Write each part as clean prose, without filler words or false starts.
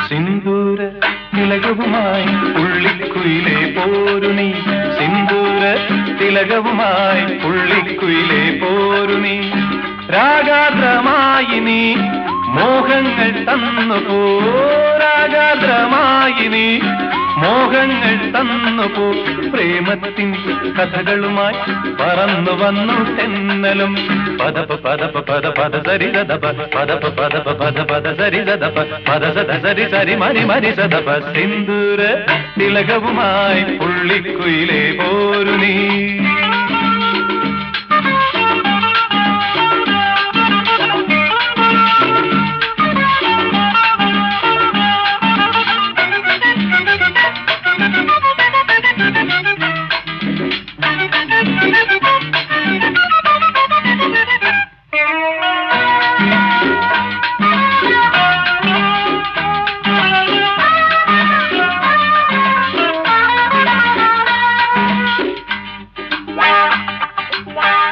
സിന്ദൂര തിലകവുമായി പുള്ളിക്കുയിലേ പോരു നീ, സിന്ദൂര തിലകവുമായി പുള്ളിക്കുയിലേ പോരു നീ, രാഗാദ്രമായി നീ മോഹങ്ങൾ തന്നു പോ, രാഗാദ്രമായി നീ മോഹങ്ങൾ തന്നു പോ, പ്രേമത്തിൻ കഥകളുമായി പറന്നു വന്നു തെന്നലും, പദപ പദപ പദ പദ സരി സദപ, പദപ പദപ പദ പദ സരി സദപ, പദ സദ സരി സരി മരി മരി സദപ, സിന്ദൂര തിലകവുമായി പുള്ളിക്കുയിലേ പോരു നീ.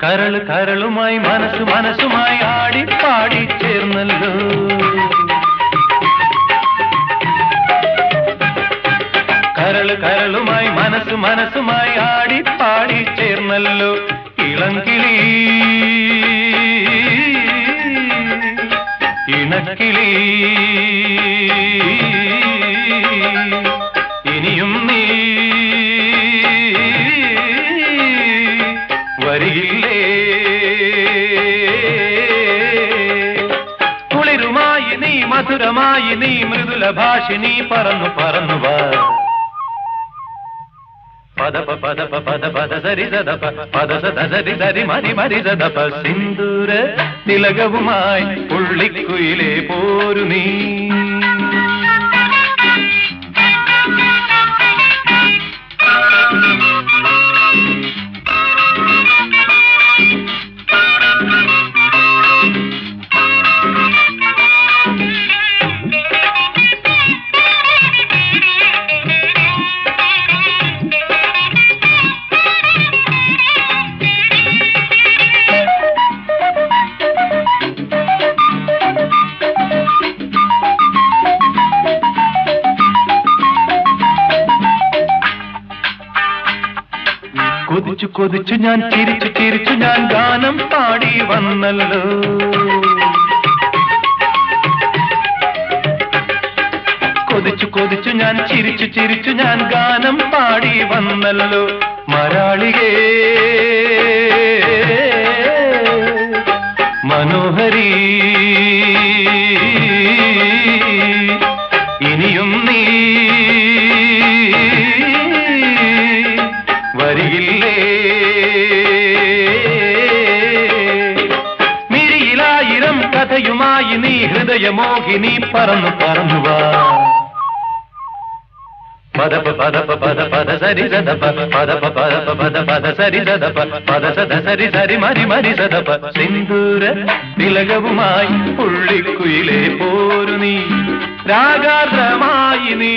കരള് കരളുമായി മനസ്സ് മനസ്സുമായി ആടിപ്പാടി ചേർന്നല്ലോ, കരള് കരളുമായി മനസ്സ് മനസ്സുമായി ആടിപ്പാടി ചേർന്നല്ലോ, ഇളങ്കിളി ഇണക്കിളി ഇനിയും നീ വരികില്ലേ, കുളിരുമായി നീ മധുരമായി നീ മൃദുല ഭാഷിണി പറന്നു പറന്നു വാ, പദപ പദപ പദ പദ സരി സദപ, പദ സദ സരി സരി മരി മരി സദപ, സിന്ദൂര തിലകവുമായി പുള്ളിക്കുയിലേ പോരു നീ. കൊതിച്ചു കൊതിച്ചു ഞാൻ ചിരിച്ചു ചിരിച്ചു ഞാൻ ഗാനം പാടി വന്നല്ലോ, കൊതിച്ചു കൊതിച്ചു ഞാൻ ചിരിച്ചു ചിരിച്ചു ഞാൻ ഗാനം പാടി വന്നല്ലോ, മരാളികേ മനോഹരി ഇനിയും നീ വരികില്ലേ, മിഴിയിലായിരം കഥയുമായി നീ ഹൃദയമോഹിനി പറന്നു പറന്നു വാ, പദപ പദപ പദ പദ സരി സദപ, പദപ പദപ പദ പദ സരി സദപ, പദ സദ സരി സരി മരി മരി സദപ, സിന്ദൂര തിലകവുമായി പുള്ളിക്കുയിലേ പോരു നീ, രാഗാദ്രമായി നീ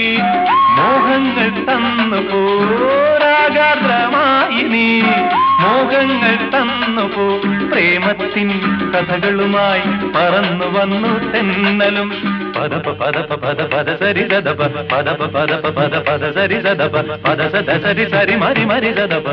മോഹങ്ങൾ തന്നു പോ, രാഗാദ്രമായി നീ മോഹങ്ങൾ തന്നു പോ, പ്രേമത്തിൻ കഥകളുമായി പറന്നു വന്നു തെന്നലും, പദപ പദപ പദ പദ സരി സദപ, പദപ പദപ പദ പദ സരി സദപ, പദ സദ സരി സരി മരി മരി സദപ.